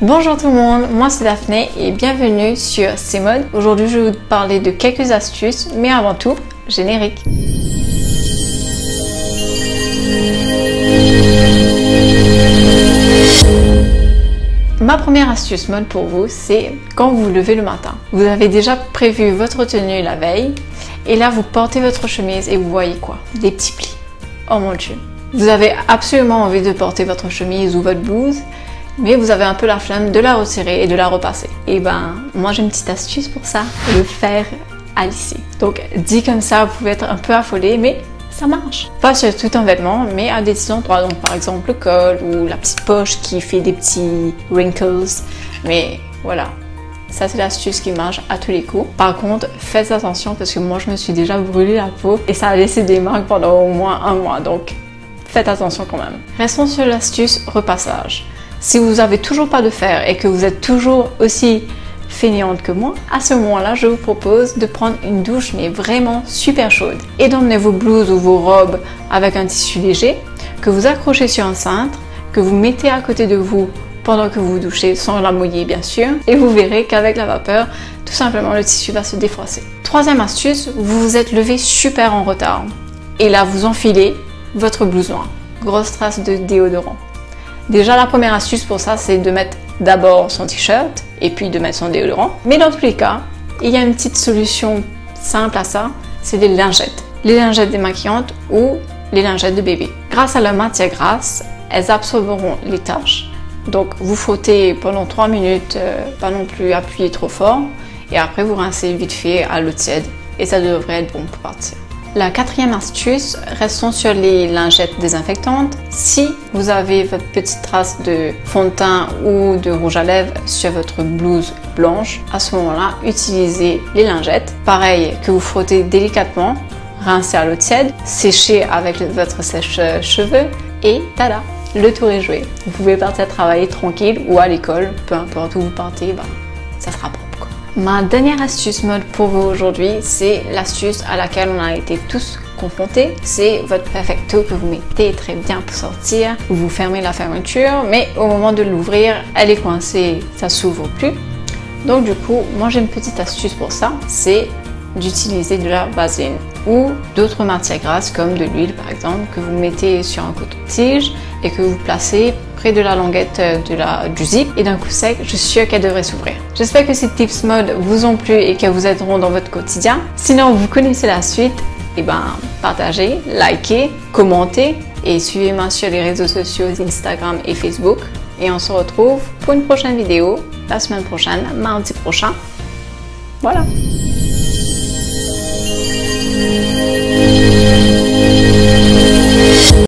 Bonjour tout le monde, moi c'est Daphné et bienvenue sur C'est Mode. Aujourd'hui je vais vous parler de quelques astuces, mais avant tout, générique. Ma première astuce mode pour vous, c'est quand vous vous levez le matin. Vous avez déjà prévu votre tenue la veille et là vous portez votre chemise et vous voyez quoi? Des petits plis. Oh mon dieu. Vous avez absolument envie de porter votre chemise ou votre blouse, mais vous avez un peu la flemme de la retirer et de la repasser. Et ben, moi j'ai une petite astuce pour ça, le fer à lisser. Donc dit comme ça, vous pouvez être un peu affolé, mais ça marche. Pas sur tout un vêtement, mais à des petits endroits, donc par exemple le col ou la petite poche qui fait des petits wrinkles. Mais voilà, ça c'est l'astuce qui marche à tous les coups. Par contre, faites attention parce que moi je me suis déjà brûlé la peau et ça a laissé des marques pendant au moins un mois, donc faites attention quand même. Restons sur l'astuce repassage. Si vous n'avez toujours pas de fer et que vous êtes toujours aussi fainéante que moi, à ce moment-là, je vous propose de prendre une douche mais vraiment super chaude et d'emmener vos blouses ou vos robes avec un tissu léger que vous accrochez sur un cintre, que vous mettez à côté de vous pendant que vous vous douchez sans la mouiller bien sûr, et vous verrez qu'avec la vapeur, tout simplement le tissu va se défroisser. Troisième astuce, vous vous êtes levé super en retard et là vous enfilez votre blouse noire. Grosse trace de déodorant. Déjà, la première astuce pour ça, c'est de mettre d'abord son t-shirt et puis de mettre son déodorant. Mais dans tous les cas, il y a une petite solution simple à ça, c'est les lingettes. Les lingettes démaquillantes ou les lingettes de bébé. Grâce à leur matière grasse, elles absorberont les taches. Donc, vous frottez pendant 3 minutes, pas non plus appuyer trop fort. Et après, vous rincez vite fait à l'eau tiède. Et ça devrait être bon pour partir. La quatrième astuce, restons sur les lingettes désinfectantes. Si vous avez votre petite trace de fond de teint ou de rouge à lèvres sur votre blouse blanche, à ce moment-là, utilisez les lingettes. Pareil, que vous frottez délicatement, rincez à l'eau tiède, séchez avec votre sèche-cheveux et tada, le tour est joué. Vous pouvez partir travailler tranquille ou à l'école, peu importe où vous partez, ça sera propre. Ma dernière astuce mode pour vous aujourd'hui, c'est l'astuce à laquelle on a été tous confrontés. C'est votre perfecto que vous mettez très bien pour sortir. Vous fermez la fermeture, mais au moment de l'ouvrir, elle est coincée, ça s'ouvre plus. Donc du coup, moi j'ai une petite astuce pour ça, c'est d'utiliser de la vaseline ou d'autres matières grasses comme de l'huile par exemple que vous mettez sur un coton-tige et que vous placez près de la languette du zip et d'un coup sec, je suis sûre qu'elle devrait s'ouvrir. J'espère que ces tips mode vous ont plu et qu'elles vous aideront dans votre quotidien. Sinon, vous connaissez la suite, et partagez, likez, commentez et suivez-moi sur les réseaux sociaux Instagram et Facebook. Et on se retrouve pour une prochaine vidéo la semaine prochaine, mardi prochain. Voilà.